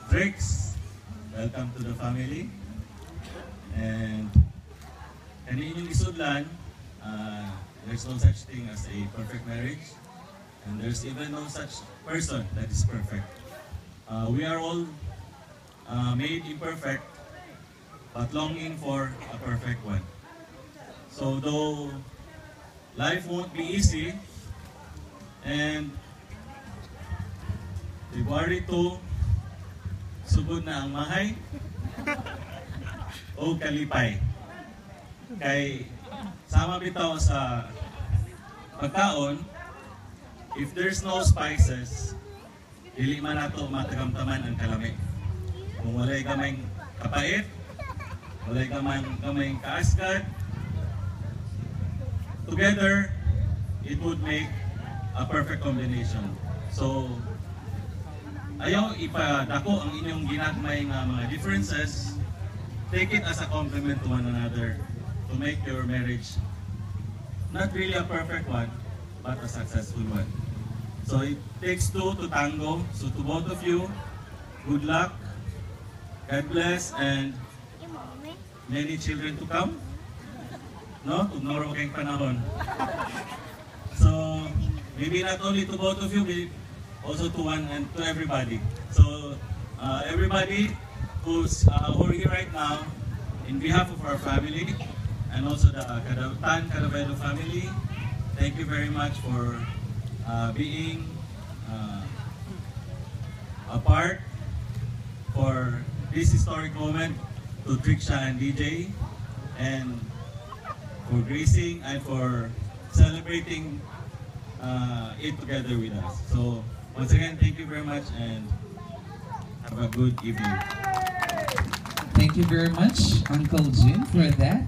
Trix, welcome to the family. And kaninyong isudlan, there's no such thing as a perfect marriage. And there's even no such person that is perfect. We are all made imperfect, but longing for a perfect one. So though life won't be easy, and February 2, sugod na ang mahay o kalipay. Kay sama bitaw sa pagkaon, if there's no spices, dili man nato matagamtaman ang kalami. Kung walay gamayng kapait, walay gamayng kaasgad, together, it would make a perfect combination. So, ayaw ipadako ang inyong ginagmay nga mga differences. Take it as a compliment to one another to make your marriage not really a perfect one, but a successful one. So it takes two to tango. So to both of you, good luck, God bless, and many children to come. No? Tugnoro kayong panahon. So maybe not only to both of you, maybe also to one and to everybody. So everybody who's here right now, in behalf of our family and also the Tan Caravelo family, thank you very much for being a part for this historic moment to Triksha and DJ, and for gracing and for celebrating it together with us. So once again, thank you very much and have a good evening. Thank you very much, Uncle Jim, for that.